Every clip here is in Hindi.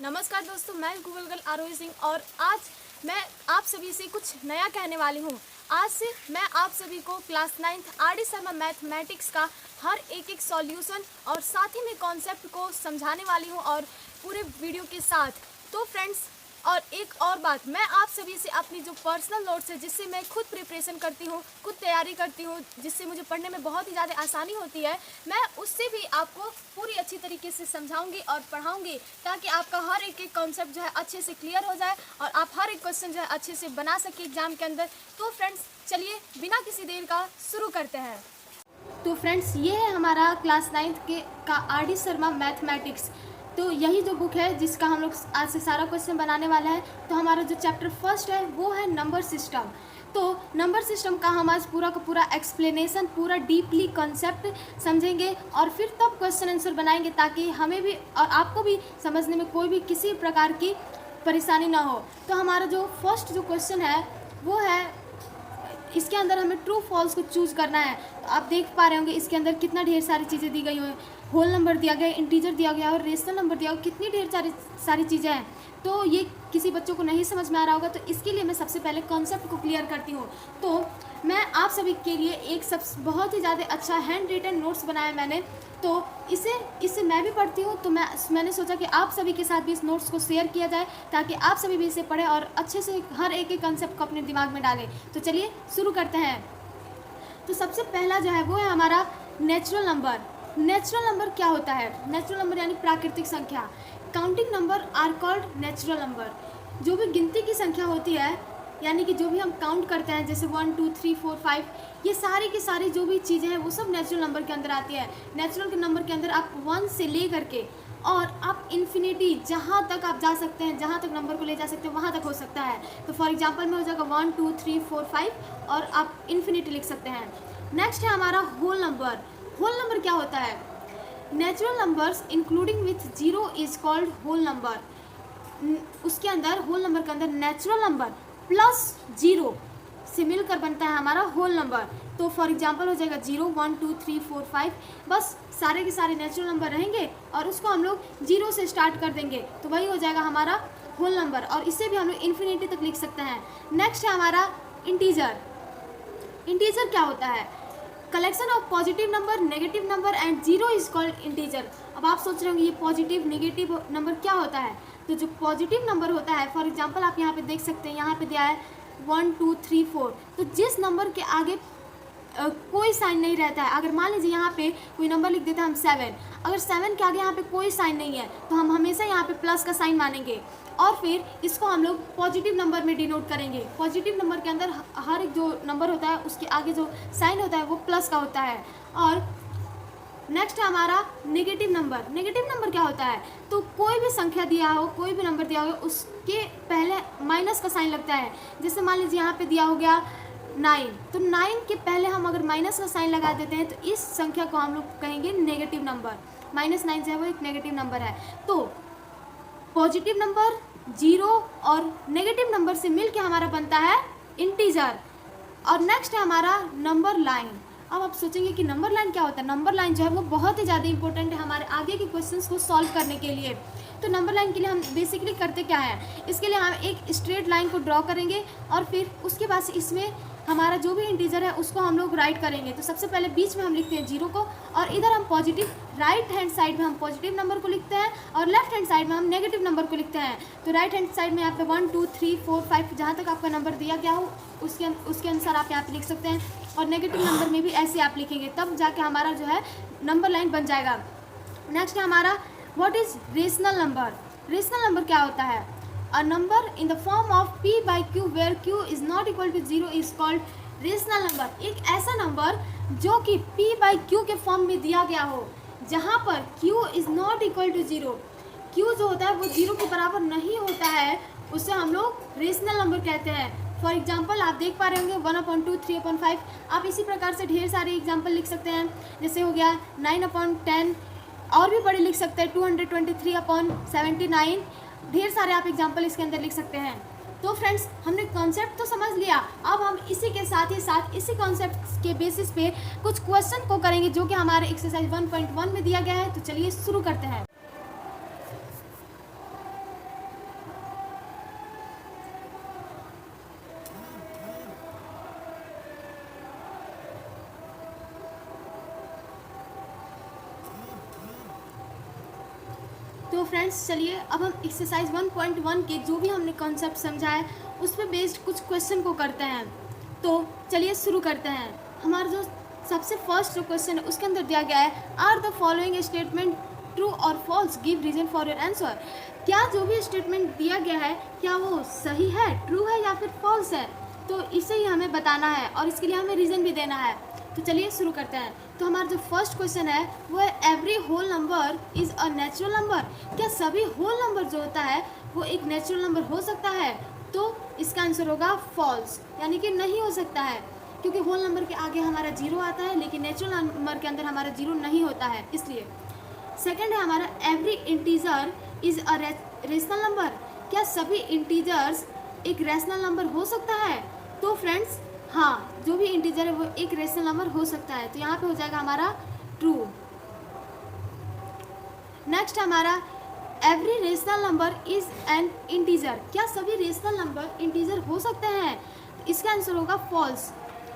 नमस्कार दोस्तों, मैं गूगल गर्ल आरोही सिंह और आज मैं आप सभी से कुछ नया कहने वाली हूँ। आज से मैं आप सभी को class 9th RD. Sharma mathematics का हर एक सॉल्यूशन और साथ ही में कॉन्सेप्ट को समझाने वाली हूँ और पूरे वीडियो के साथ। तो फ्रेंड्स, और एक और बात, मैं आप सभी से अपनी जो पर्सनल नोट्स है जिससे मैं खुद प्रिपरेशन करती हूँ, खुद तैयारी करती हूँ, जिससे मुझे पढ़ने में बहुत ही ज़्यादा आसानी होती है, मैं उससे भी आपको पूरी अच्छी तरीके से समझाऊंगी और पढ़ाऊंगी ताकि आपका हर एक कॉन्सेप्ट जो है अच्छे से क्लियर हो जाए और आप हर एक क्वेश्चन जो है अच्छे से बना सके एग्जाम के अंदर। तो फ्रेंड्स, चलिए बिना किसी देर का शुरू करते हैं। तो फ्रेंड्स, ये है हमारा क्लास 9th का आर.डी. शर्मा मैथमेटिक्स। तो यही जो बुक है जिसका हम लोग आज से सारा क्वेश्चन बनाने वाला है। तो हमारा जो चैप्टर फर्स्ट है वो है नंबर सिस्टम। तो नंबर सिस्टम का हम आज पूरा का पूरा एक्सप्लेनेशन, पूरा डीपली कॉन्सेप्ट समझेंगे और फिर तब क्वेश्चन आंसर बनाएंगे ताकि हमें भी और आपको भी समझने में कोई भी किसी प्रकार की परेशानी ना हो। तो हमारा जो फर्स्ट जो क्वेश्चन है वो है, इसके अंदर हमें ट्रू फॉल्स को चूज़ करना है। तो आप देख पा रहे होंगे इसके अंदर कितना ढेर सारी चीज़ें दी गई हुई, होल नंबर दिया गया है, इंटीजर दिया गया है और रेशनल नंबर दिया गया, कितनी ढेर सारी चीज़ें हैं। तो ये किसी बच्चों को नहीं समझ में आ रहा होगा, तो इसके लिए मैं सबसे पहले कॉन्सेप्ट को क्लियर करती हूँ। तो मैं आप सभी के लिए एक बहुत ही ज़्यादा अच्छा हैंड रिटन नोट्स बनाया मैंने। तो इससे मैं भी पढ़ती हूँ, तो मैंने सोचा कि आप सभी के साथ भी इस नोट्स को शेयर किया जाए ताकि आप सभी भी इसे पढ़ें और अच्छे से हर एक कंसेप्ट को अपने दिमाग में डालें। तो चलिए शुरू करते हैं। तो सबसे पहला जो है वो है हमारा नेचुरल नंबर। नेचुरल नंबर क्या होता है? नेचुरल नंबर यानी प्राकृतिक संख्या। Counting number are called natural number. जो भी गिनती की संख्या होती है, यानी कि जो भी हम काउंट करते हैं, जैसे 1 2 3 4 5, ये सारी की सारी जो भी चीज़ें हैं वो सब नेचुरल नंबर के अंदर आती है। नेचुरल नंबर के अंदर आप 1 से ले करके और आप इन्फिनिटी, जहाँ तक आप जा सकते हैं, जहाँ तक नंबर को ले जा सकते हैं वहाँ तक हो सकता है। तो फॉर एग्जांपल में हो जाएगा 1 2 3 4 5 और आप इन्फिनिटी लिख सकते हैं। नेक्स्ट है हमारा होल नंबर। होल नंबर क्या होता है? Natural numbers including with zero is called whole number. उसके अंदर, होल नंबर के अंदर नेचुरल नंबर प्लस जीरो से मिलकर बनता है हमारा होल नंबर। तो फॉर एग्जांपल हो जाएगा 0 1 2 3 4 5, बस सारे के सारे नेचुरल नंबर रहेंगे और उसको हम लोग जीरो से स्टार्ट कर देंगे, तो वही हो जाएगा हमारा होल नंबर और इसे भी हम लोग इन्फिनिटी तक लिख सकते हैं। नेक्स्ट है हमारा इंटीजर। इंटीजर क्या होता है? Collection of positive number, negative number and zero is called integer. अब आप सोच रहे होंगे ये पॉजिटिव नेगेटिव नंबर क्या होता है? तो जो पॉजिटिव नंबर होता है, फॉर एग्जांपल आप यहाँ पे देख सकते हैं, यहाँ पे दिया है 1 2 3 4। तो जिस नंबर के आगे कोई साइन नहीं रहता है, अगर मान लीजिए यहाँ पे कोई नंबर लिख देते हैं हम 7, अगर 7 के आगे यहाँ पे कोई साइन नहीं है तो हम हमेशा यहाँ पे प्लस का साइन मानेंगे और फिर इसको हम लोग पॉजिटिव नंबर में डिनोट करेंगे। पॉजिटिव नंबर के अंदर हर एक जो नंबर होता है उसके आगे जो साइन होता है वो प्लस का होता है। और नेक्स्ट है हमारा नेगेटिव नंबर। नेगेटिव नंबर क्या होता है? तो कोई भी संख्या दिया हो, कोई भी नंबर दिया हो, उसके पहले माइनस का साइन लगता है। जैसे मान लीजिए यहाँ पे दिया हो गया 9, तो 9 के पहले हम अगर माइनस का साइन लगा देते हैं तो इस संख्या को हम लोग कहेंगे नेगेटिव नंबर। -9 जो है वो एक नेगेटिव नंबर है। तो पॉजिटिव नंबर, जीरो और नेगेटिव नंबर से मिलके हमारा बनता है इंटीजर। और नेक्स्ट है हमारा नंबर लाइन। अब आप सोचेंगे कि नंबर लाइन क्या होता है? नंबर लाइन जो है वो बहुत ही ज़्यादा इंपॉर्टेंट है हमारे आगे के क्वेश्चंस को सॉल्व करने के लिए। तो नंबर लाइन के लिए हम बेसिकली करते क्या है? इसके लिए हम एक स्ट्रेट लाइन को ड्रॉ करेंगे और फिर उसके बाद इसमें हमारा जो भी इंटीजर है उसको हम लोग राइट करेंगे। तो सबसे पहले बीच में हम लिखते हैं जीरो को और इधर हम पॉजिटिव, राइट हैंड साइड में हम पॉजिटिव नंबर को लिखते हैं और लेफ्ट हैंड साइड में हम नेगेटिव नंबर को लिखते हैं। तो राइट हैंड साइड में यहाँ पे 1 2 3 4 5 जहाँ तक आपका नंबर दिया गया हो उसके अनुसार आप यहाँ पे लिख सकते हैं और नेगेटिव नंबर में भी ऐसे आप लिखेंगे, तब जाके हमारा जो है नंबर लाइन बन जाएगा। नेक्स्ट है हमारा what is rational number. Rational number क्या होता है? A number in the form of p by q where q is not equal to 0 is called rational number. एक ऐसा नंबर जो कि p by q के फॉर्म में दिया गया हो, जहाँ पर q is not equal to 0, q जो होता है वो 0 के बराबर नहीं होता है, उसे हम लोग रेशनल नंबर कहते हैं। फॉर एग्जाम्पल आप देख पा रहे होंगे 1/2, 3/5। आप इसी प्रकार से ढेर सारे एग्जाम्पल लिख सकते हैं, जैसे हो गया 9/10, और भी बड़े लिख सकते हैं 223/79। ढेर सारे आप एग्जाम्पल इसके अंदर लिख सकते हैं। तो फ्रेंड्स, हमने कॉन्सेप्ट तो समझ लिया, अब हम इसी के साथ ही साथ इसी कॉन्सेप्ट के बेसिस पे कुछ क्वेश्चन को करेंगे जो कि हमारे एक्सरसाइज 1.1 में दिया गया है। तो चलिए शुरू करते हैं। तो फ्रेंड्स चलिए अब हम एक्सरसाइज 1.1 के जो भी हमने कॉन्सेप्ट समझा है उस पर बेस्ड कुछ क्वेश्चन को करते हैं। तो चलिए शुरू करते हैं। हमारा जो सबसे फर्स्ट जो क्वेश्चन है उसके अंदर दिया गया है, are the following statement true और false, give reason for your answer. क्या जो भी स्टेटमेंट दिया गया है क्या वो सही है, ट्रू है या फिर फॉल्स है, तो इसे ही हमें बताना है और इसके लिए हमें रीज़न भी देना है। तो चलिए शुरू करते हैं। तो हमारा जो फर्स्ट क्वेश्चन है वो है, every whole number is a natural number. क्या सभी होल नंबर जो होता है वो एक नेचुरल नंबर हो सकता है, तो इसका आंसर होगा फॉल्स, यानी कि नहीं हो सकता है, क्योंकि होल नंबर के आगे हमारा जीरो आता है लेकिन नेचुरल नंबर के अंदर हमारा जीरो नहीं होता है, इसलिए। सेकंड है हमारा, every integer is a rational number. क्या सभी इंटीजर्स एक रैशनल नंबर हो सकता है, तो फ्रेंड्स हाँ, जो भी इंटीजर है वो एक रेशनल नंबर हो सकता है, तो यहाँ पे हो जाएगा हमारा ट्रू। नेक्स्ट हमारा, every rational number is an integer. क्या सभी रेशनल नंबर इंटीजर हो सकते हैं, इसका आंसर होगा फॉल्स,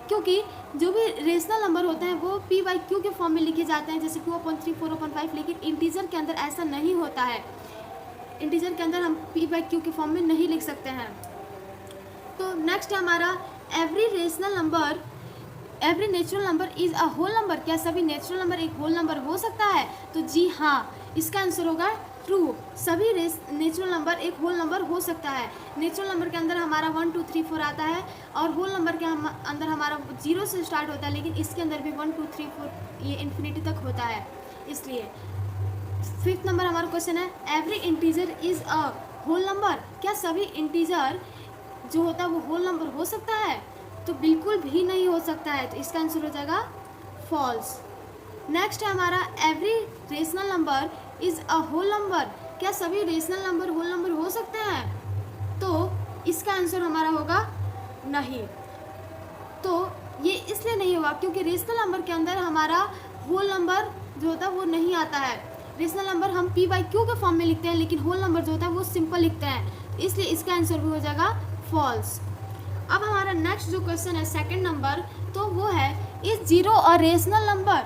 क्योंकि जो भी रेशनल नंबर होते हैं वो p बाई क्यू के फॉर्म में लिखे जाते हैं, जैसे q/3 4/5, लेकिन इंटीजर के अंदर ऐसा नहीं होता है। इंटीजर के अंदर हम p बाई क्यू के फॉर्म में नहीं लिख सकते हैं। तो नेक्स्ट है हमारा, every rational number, every natural number is a whole number. क्या सभी नेचुरल नंबर एक होल नंबर हो सकता है, तो जी हाँ, इसका आंसर होगा ट्रू। सभी नेचुरल नंबर एक होल नंबर हो सकता है। नेचुरल नंबर के अंदर हमारा 1 2 3 4 आता है और होल नंबर के अंदर हमारा 0 से स्टार्ट होता है, लेकिन इसके अंदर भी 1 2 3 4 ये इन्फिनिटी तक होता है, इसलिए। फिफ्थ नंबर हमारा क्वेश्चन है, every integer is a whole number. क्या सभी इंटीजर जो होता है वो होल नंबर हो सकता है, तो बिल्कुल भी नहीं हो सकता है, तो इसका आंसर हो जाएगा फॉल्स। नेक्स्ट है हमारा, every rational number is a whole number. क्या सभी रेशनल नंबर होल नंबर हो सकते हैं, तो इसका आंसर हमारा होगा नहीं। तो ये इसलिए नहीं होगा क्योंकि रेशनल नंबर के अंदर हमारा होल नंबर जो होता है वो नहीं आता है। रेशनल नंबर हम p बाई क्यू के फॉर्म में लिखते हैं, लेकिन होल नंबर जो होता है वो सिंपल लिखते हैं, इसलिए इसका आंसर भी हो जाएगा फॉल्स। अब हमारा नेक्स्ट जो क्वेश्चन है सेकंड नंबर, तो वो है, is zero a rational number.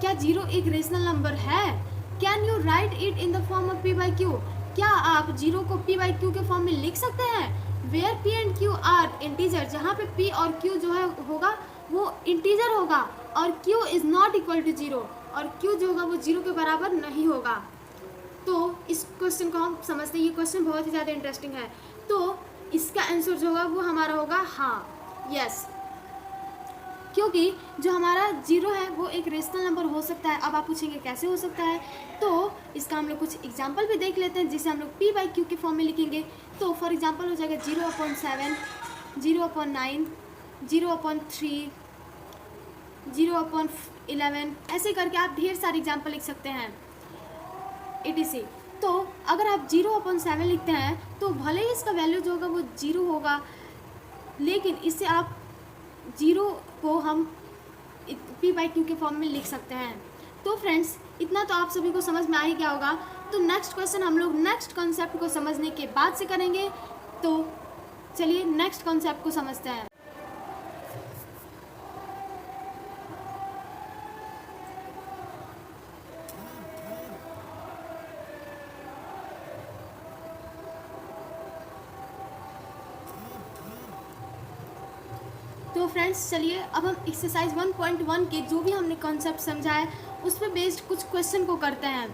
क्या जीरो एक रेशनल नंबर है, can you write it in the form of p by q. क्या आप जीरो को p बाई क्यू के फॉर्म में लिख सकते हैं, where p and q are integer, जहाँ पे p और q जो है होगा वो इंटीजर होगा और q is not equal to zero, और q जो होगा वो जीरो के बराबर नहीं होगा। तो इस क्वेश्चन को हम समझते हैं, ये क्वेश्चन बहुत ही ज़्यादा इंटरेस्टिंग है। तो इसका आंसर जो होगा वो हमारा होगा हाँ, यस, क्योंकि जो हमारा जीरो है वो एक रेशनल नंबर हो सकता है। अब आप पूछेंगे कैसे हो सकता है, तो इसका हम लोग कुछ एग्जांपल भी देख लेते हैं, जिसे हम लोग p बाई क्यू के फॉर्म में लिखेंगे। तो फॉर एग्जांपल हो जाएगा 0/7, 0/9, 0/3, 0/11, ऐसे करके आप ढेर सारे एग्जाम्पल लिख सकते हैं etc। तो अगर आप 0/7 लिखते हैं तो भले ही इसका वैल्यू जो होगा वो जीरो होगा, लेकिन इससे आप जीरो को हम p बाई क्यू के फॉर्म में लिख सकते हैं। तो फ्रेंड्स इतना तो आप सभी को समझ में आ ही गया होगा। तो नेक्स्ट क्वेश्चन हम लोग नेक्स्ट कॉन्सेप्ट को समझने के बाद से करेंगे। तो चलिए नेक्स्ट कॉन्सेप्ट को समझते हैं। तो फ्रेंड्स चलिए अब हम एक्सरसाइज 1.1 के जो भी हमने कॉन्सेप्ट समझा है उस पर बेस्ड कुछ क्वेश्चन को करते हैं।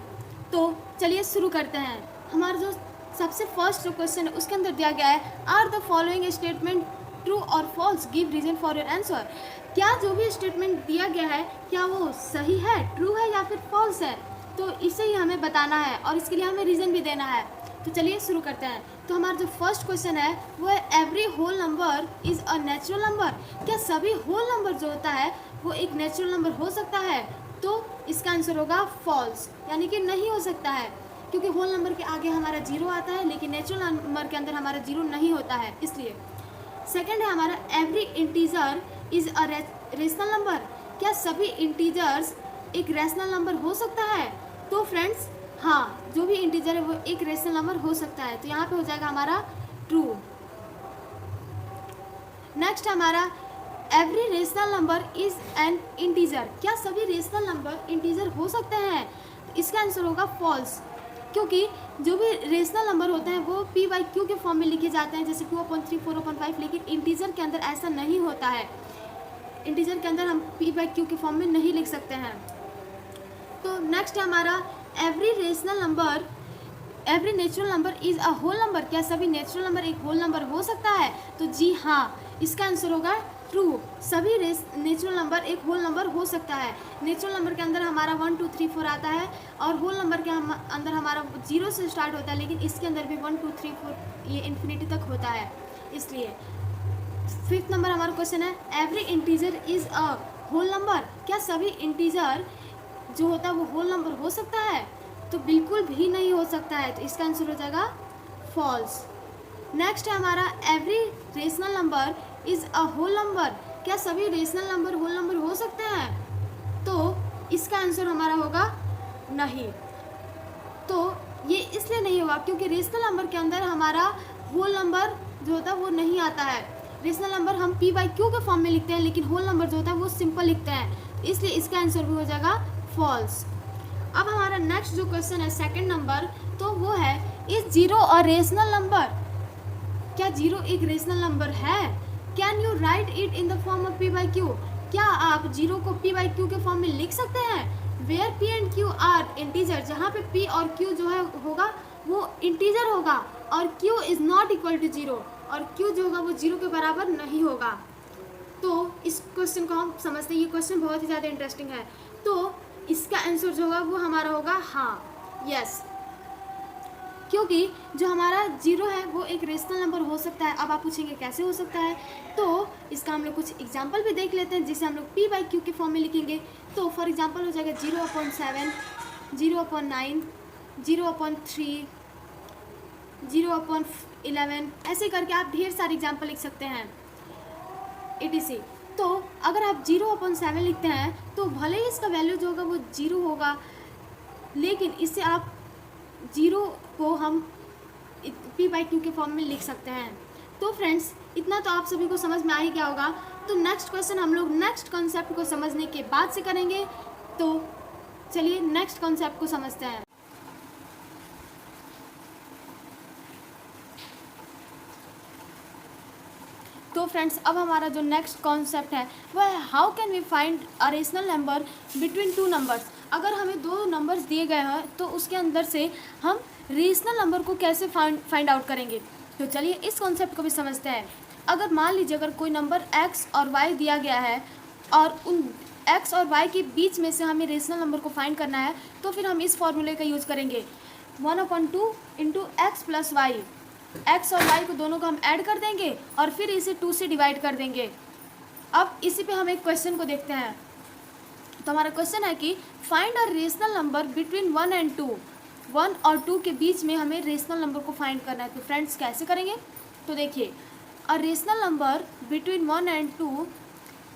तो चलिए शुरू करते हैं। हमारा जो सबसे फर्स्ट जो क्वेश्चन है उसके अंदर दिया गया है, are the following statement true और false, give reason for your answer. क्या जो भी स्टेटमेंट दिया गया है क्या वो सही है, ट्रू है या फिर फॉल्स है, तो इसे ही हमें बताना है और इसके लिए हमें रीज़न भी देना है। तो चलिए शुरू करते हैं। तो हमारा जो फर्स्ट क्वेश्चन है वो है, every whole number is a natural number. क्या सभी होल नंबर जो होता है वो एक नेचुरल नंबर हो सकता है, तो इसका आंसर होगा फॉल्स, यानी कि नहीं हो सकता है, क्योंकि होल नंबर के आगे हमारा जीरो आता है लेकिन नेचुरल नंबर के अंदर हमारा जीरो नहीं होता है, इसलिए। सेकंड है हमारा, every integer is a rational number. क्या सभी इंटीजर्स एक रैशनल नंबर हो सकता है, तो फ्रेंड्स हाँ, जो भी इंटीजर है वो एक रेशनल नंबर हो सकता है, तो यहाँ पे हो जाएगा हमारा ट्रू। नेक्स्ट हमारा, every rational number is an integer. क्या सभी रेशनल नंबर इंटीजर हो सकते हैं, इसका आंसर होगा फॉल्स, क्योंकि जो भी रेशनल नंबर होते हैं वो p बाई क्यू के फॉर्म में लिखे जाते हैं, जैसे 2/3, 4/5, लेकिन इंटीजर के अंदर ऐसा नहीं होता है। इंटीजर के अंदर हम p बाई क्यू के फॉर्म में नहीं लिख सकते हैं। तो नेक्स्ट है हमारा every rational number, every natural number is a whole number. क्या सभी नेचुरल नंबर एक होल नंबर हो सकता है? तो जी हाँ, इसका आंसर होगा ट्रू। सभी नेचुरल नंबर एक होल नंबर हो सकता है। नेचुरल नंबर के अंदर हमारा 1 2 3 4 आता है और होल नंबर के अंदर हमारा 0 से स्टार्ट होता है, लेकिन इसके अंदर भी 1 2 3 4 ये इन्फिनिटी तक होता है। इसलिए 5th नंबर हमारा क्वेश्चन है every integer is a whole number. क्या सभी इंटीजर जो होता है वो होल नंबर हो सकता है? तो बिल्कुल भी नहीं हो सकता है, तो इसका आंसर हो जाएगा फॉल्स। नेक्स्ट है हमारा every rational number is a whole number. क्या सभी रेशनल नंबर होल नंबर हो सकते हैं? तो इसका आंसर हमारा होगा नहीं। तो ये इसलिए नहीं होगा क्योंकि रेशनल नंबर के अंदर हमारा होल नंबर जो होता है वो नहीं आता है। रेशनल नंबर हम p बाई क्यू के फॉर्म में लिखते हैं, लेकिन होल नंबर जो होता है वो सिंपल लिखते हैं, इसलिए इसका आंसर भी हो जाएगा फॉल्स। अब हमारा नेक्स्ट जो क्वेश्चन है 2nd नंबर, तो वो है is zero a rational number. क्या जीरो एक रेशनल नंबर है? Can you write it in the form of p by q. क्या आप जीरो को p बाई क्यू के फॉर्म में लिख सकते हैं? Where p and q are integer, जहाँ पे p और q जो है होगा वो इंटीजर होगा और q is not equal to zero, और q जो होगा वो जीरो के बराबर नहीं होगा। तो इस क्वेश्चन को हम समझते हैं, ये क्वेश्चन बहुत ही ज़्यादा इंटरेस्टिंग है। तो इसका आंसर जो होगा वो हमारा होगा हाँ, यस, क्योंकि जो हमारा जीरो है वो एक रेशनल नंबर हो सकता है। अब आप पूछेंगे कैसे हो सकता है, तो इसका हम लोग कुछ एग्जांपल भी देख लेते हैं जिसे हम लोग p बाई क्यू के फॉर्म में लिखेंगे। तो फॉर एग्जांपल हो जाएगा 0/7, 0/9, 0/3, 0/11, ऐसे करके आप ढेर सारे एग्जाम्पल लिख सकते हैं etc। तो अगर आप 0/7 लिखते हैं तो भले ही इसका वैल्यू जो होगा वो 0 होगा, लेकिन इससे आप जीरो को हम p बाई क्यू के फॉर्म में लिख सकते हैं। तो फ्रेंड्स इतना तो आप सभी को समझ में आ ही गया होगा। तो नेक्स्ट क्वेश्चन हम लोग नेक्स्ट कॉन्सेप्ट को समझने के बाद से करेंगे। तो चलिए नेक्स्ट कॉन्सेप्ट को समझते हैं। तो फ्रेंड्स अब हमारा जो नेक्स्ट कॉन्सेप्ट है वह है how can we find a rational number between two numbers. अगर हमें दो नंबर्स दिए गए हैं तो उसके अंदर से हम रेशनल नंबर को कैसे फाइंड आउट करेंगे। तो चलिए इस कॉन्सेप्ट को भी समझते हैं। अगर मान लीजिए अगर कोई नंबर x और y दिया गया है और उन x और y के बीच में से हमें रेशनल नंबर को फाइंड करना है, तो फिर हम इस फॉर्मूले का यूज़ करेंगे 1/2 into x plus y. x और y को दोनों को हम ऐड कर देंगे और फिर इसे 2 से डिवाइड कर देंगे। अब इसी पे हम एक क्वेश्चन को देखते हैं। तो हमारा क्वेश्चन है कि find a rational number between 1 and 2। 1 और 2 के बीच में हमें रेशनल नंबर को फाइंड करना है। तो फ्रेंड्स कैसे करेंगे, तो देखिए अ रेशनल नंबर बिटवीन 1 एंड 2।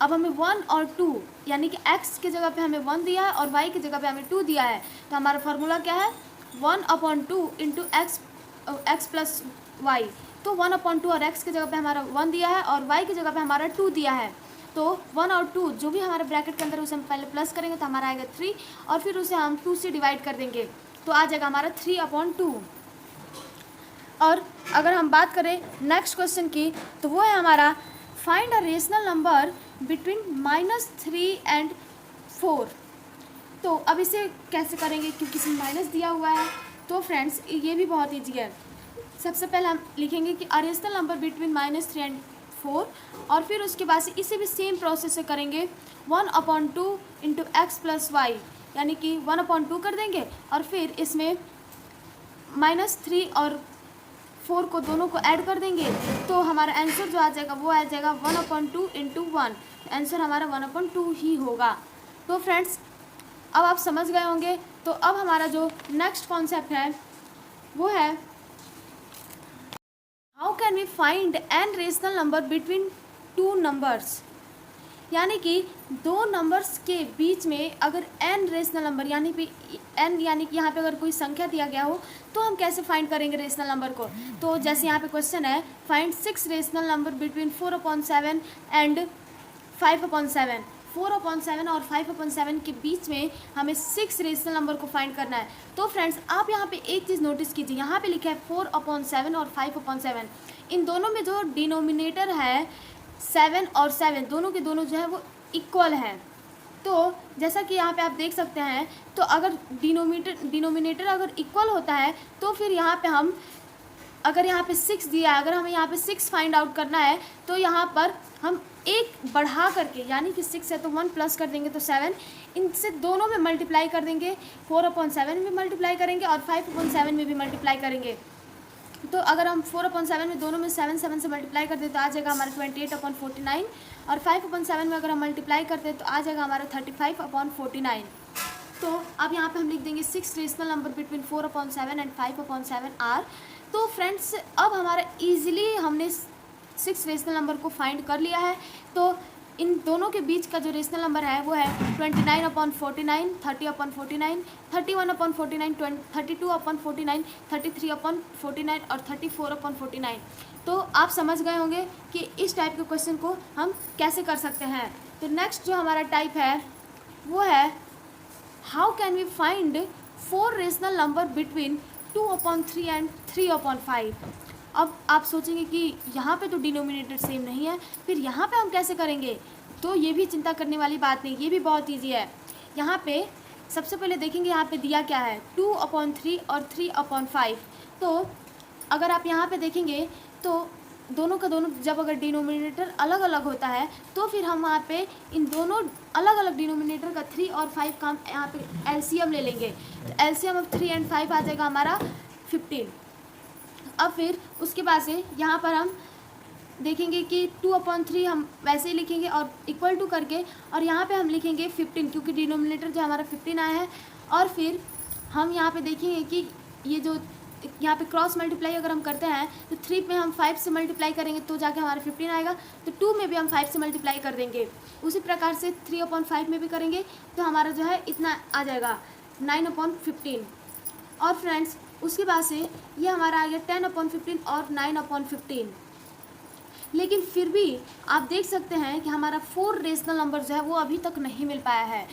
अब हमें 1 और 2 यानी कि x के जगह पे हमें 1 दिया है और y की जगह पे हमें 2 दिया है। तो हमारा फार्मूला क्या है 1/2 इंटू एक्स प्लस वाई। तो 1/2 और x की जगह पे हमारा 1 दिया है और y की जगह पे हमारा 2 दिया है। तो 1 और 2 जो भी हमारे ब्रैकेट के अंदर उसे हम पहले प्लस करेंगे तो हमारा आएगा 3 और फिर उसे हम 2 से डिवाइड कर देंगे तो आ जाएगा हमारा 3/2। और अगर हम बात करें नेक्स्ट क्वेश्चन की तो वो है हमारा find a rational number between -3 and 4। तो अब इसे कैसे करेंगे क्योंकि इसमें माइनस दिया हुआ है। तो फ्रेंड्स ये भी बहुत ईजी है। सबसे पहले हम लिखेंगे कि अ रेशनल नंबर बिटवीन -3 एंड 4 और फिर उसके बाद से इसे भी सेम प्रोसेस से करेंगे 1/2 इंटू एक्स प्लस वाई, यानी कि 1/2 कर देंगे और फिर इसमें -3 और 4 को दोनों को ऐड कर देंगे तो हमारा आंसर जो आ जाएगा वो आ जाएगा 1/2 इंटू 1। आंसर हमारा 1/2 ही होगा। तो फ्रेंड्स अब आप समझ गए होंगे। तो अब हमारा जो नेक्स्ट कॉन्सेप्ट है वो है how can we find an rational number between two numbers. यानी कि दो नंबर्स के बीच में अगर n रेशनल नंबर यानी कि यहाँ पे अगर कोई संख्या दिया गया हो तो हम कैसे फाइंड करेंगे रेशनल नंबर को। तो जैसे यहाँ पे क्वेश्चन है find 6 rational number between 4/7 and 5/7। 4/7 और 5/7 के बीच में हमें 6 रेशनल नंबर को फाइंड करना है। तो फ्रेंड्स आप यहाँ पे एक चीज़ नोटिस कीजिए, यहाँ पे लिखा है 4/7 और 5/7। इन दोनों में जो डिनोमिनेटर है 7 और 7 दोनों के दोनों जो है वो इक्वल है। तो जैसा कि यहाँ पे आप देख सकते हैं, तो अगर डिनोमिनेटर अगर इक्वल होता है तो फिर यहाँ पे हम अगर यहाँ पे 6 दिया है, अगर हमें यहाँ पे 6 फाइंड आउट करना है तो यहाँ पर हम एक बढ़ा करके, यानी कि 6 है तो 1 प्लस कर देंगे तो 7, इनसे दोनों में मल्टीप्लाई कर देंगे। 4/7 में मल्टीप्लाई करेंगे और 5/7 में भी मल्टीप्लाई करेंगे। तो अगर हम 4/7 में दोनों में 7 से मल्टीप्लाई करते तो आ जाएगा हमारा 28/49, और 5/7 में अगर हम मल्टीप्लाई करते तो आ जाएगा हमारा 35/49। तो अब यहाँ पे हम लिख देंगे 6 rational number between 4/7 and 5/7 are. तो फ्रेंड्स अब हमारा ईजिली हमने 6 रेशनल नंबर को फाइंड कर लिया है। तो इन दोनों के बीच का जो रेशनल नंबर है वो है 29/49, 30/49, 31/49, 32/49, 33/49 और 34/49। तो आप समझ गए होंगे कि इस टाइप के क्वेश्चन को हम कैसे कर सकते हैं। तो नेक्स्ट जो हमारा टाइप है वो है how can we find 4 rational number between 2/3 and 3/5। अब आप सोचेंगे कि यहाँ पे तो डिनोमिनेटर सेम नहीं है, फिर यहाँ पे हम कैसे करेंगे। तो ये भी चिंता करने वाली बात नहीं, ये भी बहुत ईजी है। यहाँ पे सबसे पहले देखेंगे यहाँ पे दिया क्या है 2/3 और 3/5। तो अगर आप यहाँ पे देखेंगे तो दोनों का दोनों जब अगर डिनोमिनेटर अलग अलग होता है तो फिर हम वहाँ पे इन दोनों अलग अलग डिनोमिनेटर का 3 और 5 का हम यहाँ पे एलसीएम ले लेंगे। तो एलसीएम ऑफ 3 एंड 5 आ जाएगा हमारा 15। अब फिर उसके बाद से यहाँ पर हम देखेंगे कि 2/3 हम वैसे ही लिखेंगे और इक्वल टू करके, और यहाँ पे हम लिखेंगे 15 क्योंकि डिनोमिनेटर जो हमारा 15 आया है। और फिर हम यहाँ पे देखेंगे कि ये जो यहाँ पे क्रॉस मल्टीप्लाई अगर हम करते हैं तो 3 में हम 5 से मल्टीप्लाई करेंगे तो जाके हमारा 15 आएगा। तो 2 में भी हम 5 से मल्टीप्लाई कर देंगे। उसी प्रकार से 3/5 में भी करेंगे तो हमारा जो है इतना आ जाएगा 9/15। और फ्रेंड्स उसके बाद से ये हमारा आ गया 10/15 और 9/15। लेकिन फिर भी आप देख सकते हैं कि हमारा 4 रेशनल नंबर जो है वो अभी तक नहीं मिल पाया है।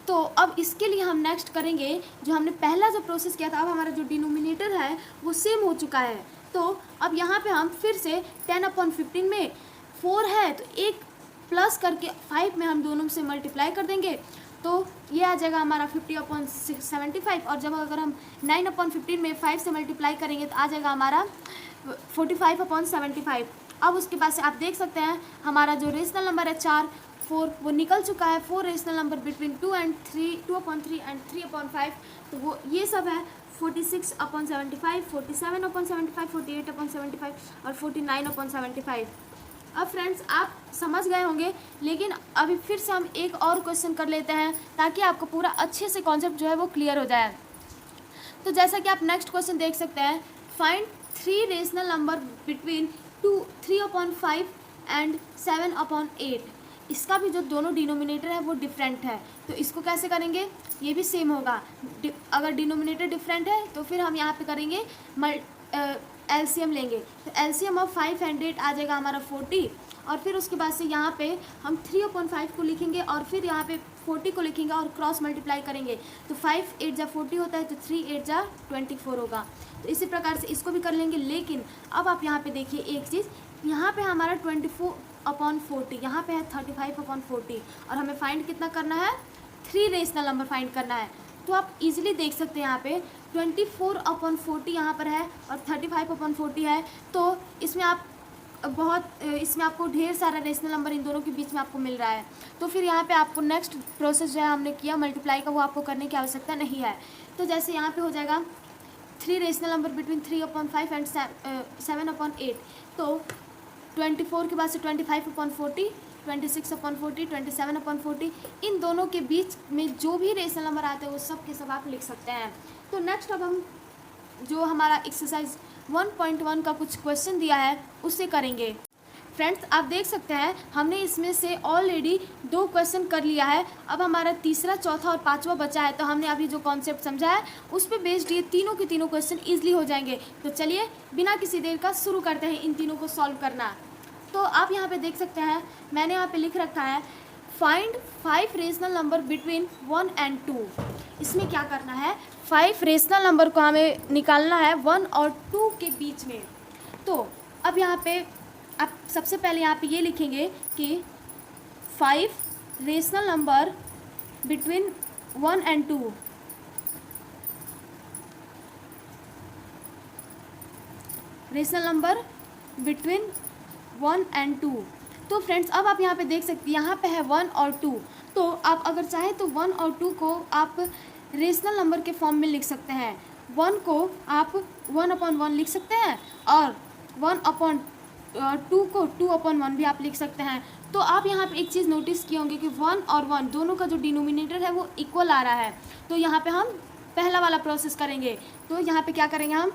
तो अब इसके लिए हम नेक्स्ट करेंगे जो हमने पहला जो प्रोसेस किया था, अब हमारा जो डिनोमिनेटर है वो सेम हो चुका है। तो अब यहाँ पे हम फिर से 10/15 में 4 है तो एक प्लस करके 5 में हम दोनों से मल्टीप्लाई कर देंगे तो ये आ जाएगा हमारा 50/75। और जब अगर हम 9/15 में 5 से मल्टीप्लाई करेंगे तो आ जाएगा हमारा 45/75। अब उसके बाद से आप देख सकते हैं हमारा जो रेशनल नंबर है 4 4 वो निकल चुका है। 4 रेशनल नंबर बिटवीन 2/3 एंड 3/5। तो वो ये सब है 46/75, 47/75, 48/75 और 49/75। अब फ्रेंड्स आप समझ गए होंगे, लेकिन अभी फिर से हम एक और क्वेश्चन कर लेते हैं ताकि आपको पूरा अच्छे से कॉन्सेप्ट जो है वो क्लियर हो जाए। तो जैसा कि आप नेक्स्ट क्वेश्चन देख सकते हैं, find 3 rational number between 3/5 and 7/8। इसका भी जो दोनों डिनोमिनेटर है वो डिफरेंट है, तो इसको कैसे करेंगे, ये भी सेम होगा। अगर डिनोमिनेटर डिफरेंट है तो फिर हम यहाँ पे करेंगे एलसीएम लेंगे। तो एलसीएम ऑफ 5 एंड 8 आ जाएगा हमारा 40। और फिर उसके बाद से यहाँ पे हम 3/5 को लिखेंगे और फिर यहाँ पे 40 को लिखेंगे और क्रॉस मल्टीप्लाई करेंगे। तो 5 8 जा 40 होता है, तो 3 8 जा 24 होगा। तो इसी प्रकार से इसको भी कर लेंगे। लेकिन अब आप यहाँ पे देखिए एक चीज़, यहाँ पे हमारा 24/40, यहाँ पे है 35/40 और हमें फाइंड कितना करना है, 3 रेशनल नंबर फाइंड करना है। तो आप इजीली देख सकते हैं यहाँ पे 24/40 यहाँ पर है और 35/40 है। तो इसमें आपको ढेर सारा रेशनल नंबर इन दोनों के बीच में आपको मिल रहा है। तो फिर यहाँ पे आपको नेक्स्ट प्रोसेस जो है हमने किया मल्टीप्लाई का, वो आपको करने की आवश्यकता नहीं है। तो जैसे यहाँ पे हो जाएगा 3 रेशनल नंबर बिटवीन 3/5 एंड 7/8। तो 24 के बाद से 25/40, 26/40, 27/40, इन दोनों के बीच में जो भी रेशनल नंबर आते हैं वो सब के सब आप लिख सकते हैं। तो नेक्स्ट अब हम जो हमारा एक्सरसाइज 1.1 का कुछ क्वेश्चन दिया है उससे करेंगे। फ्रेंड्स आप देख सकते हैं हमने इसमें से ऑलरेडी 2 क्वेश्चन कर लिया है। अब हमारा तीसरा, चौथा और 5वां बचा है। तो हमने अभी जो कॉन्सेप्ट समझा है उस पर बेस्ड ये तीनों के तीनों क्वेश्चन ईजिली हो जाएंगे। तो चलिए बिना किसी देर का शुरू करते हैं इन तीनों को सॉल्व करना। तो आप यहाँ पे देख सकते हैं मैंने यहाँ पे लिख रखा है find 5 rational number between 1 and 2। इसमें क्या करना है, 5 रेशनल नंबर को हमें निकालना है 1 और 2 के बीच में। तो अब यहाँ पे आप सबसे पहले यहाँ पे ये लिखेंगे कि 5 rational number between 1 and 2। Rational number between 1 and 2। तो फ्रेंड्स अब आप यहाँ पे देख सकते हैं, यहाँ पे है 1 और 2। तो आप अगर चाहें तो 1 और 2 को आप रेशनल नंबर के फॉर्म में लिख सकते हैं। 1 को आप 1/1 लिख सकते हैं और 1/2 को 2/1 भी आप लिख सकते हैं। तो आप यहाँ पे एक चीज़ नोटिस किए होंगे कि 1 और 1 दोनों का जो डिनोमिनेटर है वो इक्वल आ रहा है। तो यहाँ पे हम पहला वाला प्रोसेस करेंगे। तो यहाँ पे क्या करेंगे, हम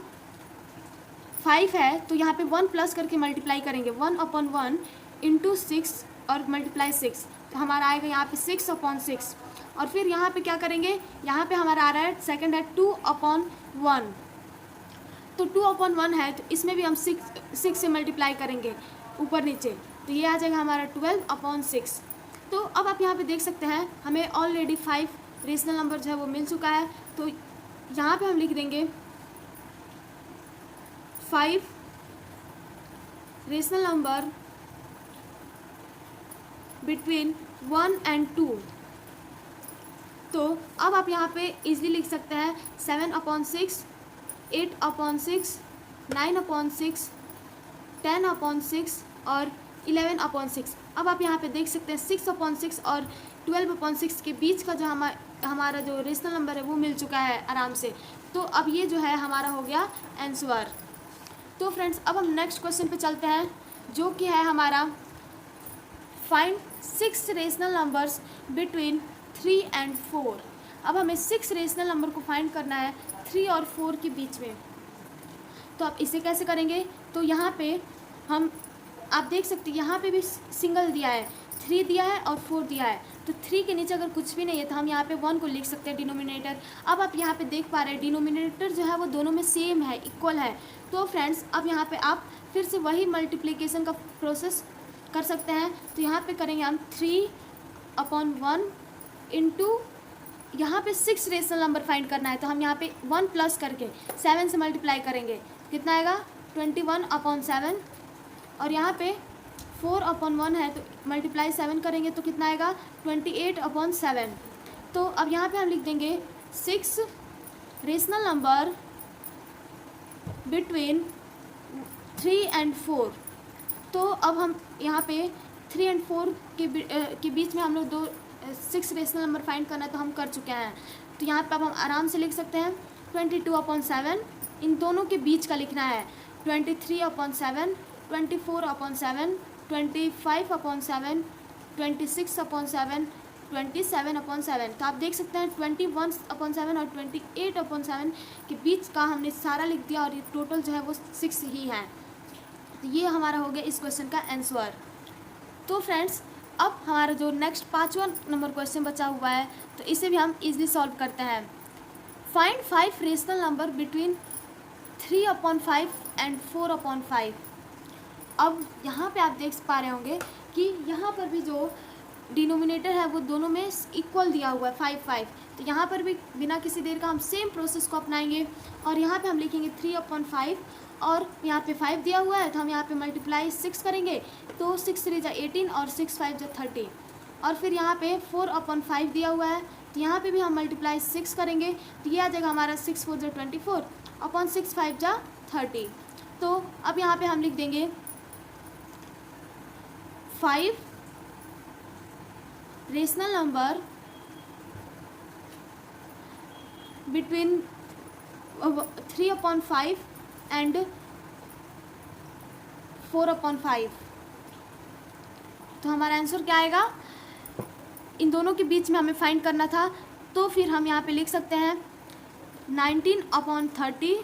5 है तो यहाँ पे 1 प्लस करके मल्टीप्लाई करेंगे, 1/1 इंटू 6 और मल्टीप्लाई 6, तो हमारा आएगा यहाँ पे 6/6। और फिर यहाँ पे क्या करेंगे, यहाँ पे हमारा आ रहा है सेकंड है 2/1। तो 2/1 है तो इसमें भी हम 6 से मल्टीप्लाई करेंगे ऊपर नीचे, तो ये आ जाएगा हमारा 12/6। तो अब आप यहाँ पे देख सकते हैं हमें ऑलरेडी 5 रेशनल नंबर जो है वो मिल चुका है। तो यहाँ पे हम लिख देंगे 5 रेशनल नंबर बिटवीन 1 and 2। तो अब आप यहाँ पे इजीली लिख सकते हैं 7/6, 8/6, 9/6, 10/6 और 11/6। अब आप यहाँ पे देख सकते हैं 6/6 और 12/6 के बीच का जो हमारा जो रेशनल नंबर है वो मिल चुका है आराम से। तो अब ये जो है हमारा हो गया आंसर। तो फ्रेंड्स अब हम नेक्स्ट क्वेश्चन पे चलते हैं, जो कि है हमारा find 6 rational numbers between 3 and 4। अब हमें 6 रेशनल नंबर को फाइंड करना है 3 और 4 के बीच में। तो आप इसे कैसे करेंगे, तो यहाँ पे हम आप देख सकते हैं यहाँ पे भी सिंगल दिया है, 3 दिया है और 4 दिया है। तो 3 के नीचे अगर कुछ भी नहीं है तो हम यहाँ पे 1 को लिख सकते हैं डिनोमिनेटर। अब आप यहाँ पे देख पा रहे हैं डिनोमिनेटर जो है वो दोनों में सेम है, इक्वल है। तो फ्रेंड्स अब यहाँ पे आप फिर से वही मल्टीप्लिकेशन का प्रोसेस कर सकते हैं। तो यहाँ पे करेंगे हम 3/1 इंटू, यहाँ पे 6 रेशनल नंबर फाइंड करना है तो हम यहाँ पे 1 प्लस करके 7 से मल्टीप्लाई करेंगे, कितना आएगा 21/7। और यहाँ पे 4/1 है तो मल्टीप्लाई 7 करेंगे तो कितना आएगा 28/7। तो अब यहाँ पे हम लिख देंगे 6 रेशनल नंबर बिटवीन 3 and 4। तो अब हम यहाँ पे 3 and 4 के बीच में हम लोग 6 रेशनल नंबर फाइंड करना है तो हम कर चुके हैं। तो यहाँ पे अब हम आराम से लिख सकते हैं 22/7, इन दोनों के बीच का लिखना है 23/7, 24/7, 25/7, 26/7, 27/7। तो आप देख सकते हैं 21/7 और 28/7 के बीच का हमने सारा लिख दिया और ये टोटल जो है वो 6 ही है। तो ये हमारा हो गया इस क्वेश्चन का आंसर। तो फ्रेंड्स अब हमारा जो नेक्स्ट 5वां नंबर क्वेश्चन बचा हुआ है तो इसे भी हम इजीली सॉल्व करते हैं। Find 5 rational number between 3/5 and 4/5। अब यहाँ पे आप देख पा रहे होंगे कि यहाँ पर भी जो डिनोमिनेटर है वो दोनों में इक्वल दिया हुआ है 5/5। तो यहाँ पर भी बिना किसी देर का हम सेम प्रोसेस को अपनाएंगे और यहाँ पे हम लिखेंगे 3/5 और यहाँ पे 5 दिया हुआ है तो हम यहाँ पे मल्टीप्लाई 6 करेंगे तो 6 3 × 18 और 6 5 × 30। और फिर यहाँ पे 4/5 दिया हुआ है तो यहाँ पे भी हम मल्टीप्लाई 6 करेंगे तो ये आ जाएगा हमारा 6 4 × 24 अपॉन 6 5 × 30। तो अब यहाँ पे हम लिख देंगे 5 रेशनल नंबर बिटवीन 3/5 and 4/5। तो हमारा आंसर क्या आएगा, इन दोनों के बीच में हमें फाइंड करना था। तो फिर हम यहाँ पे लिख सकते हैं 19/30,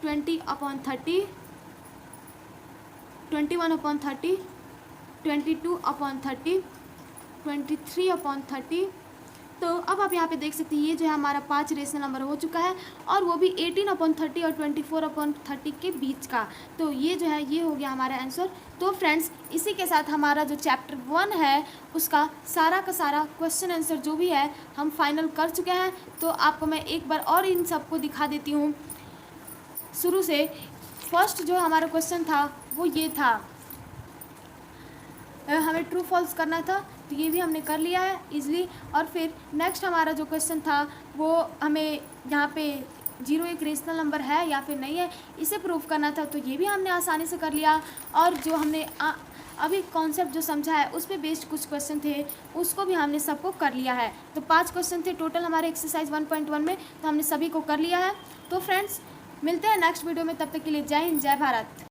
20/30, 21/30, 22/30, 23/30, तो अब आप यहाँ पे देख सकते हैं ये जो है हमारा 5 रेशनल नंबर हो चुका है, और वो भी 18/30 और 24/30 के बीच का। तो ये जो है ये हो गया हमारा आंसर। तो फ्रेंड्स, इसी के साथ हमारा जो चैप्टर 1 है उसका सारा का सारा क्वेश्चन आंसर जो भी है हम फाइनल कर चुके हैं। तो आपको मैं एक बार और इन सबको दिखा देती हूँ शुरू से। फर्स्ट जो हमारा क्वेश्चन था वो ये था, हमें ट्रू फॉल्स करना था, तो ये भी हमने कर लिया है इजली। और फिर नेक्स्ट हमारा जो क्वेश्चन था वो हमें यहाँ पे 0 एक रेशनल नंबर है या फिर नहीं है इसे प्रूव करना था, तो ये भी हमने आसानी से कर लिया। और जो हमने अभी कॉन्सेप्ट जो समझा है उस पर बेस्ड कुछ क्वेश्चन थे उसको भी हमने सबको कर लिया है। तो 5 क्वेश्चन थे टोटल हमारे एक्सरसाइज 1.1 में, तो हमने सभी को कर लिया है। तो फ्रेंड्स, मिलते हैं नेक्स्ट वीडियो में, तब तक के लिए जय हिंद, जय भारत।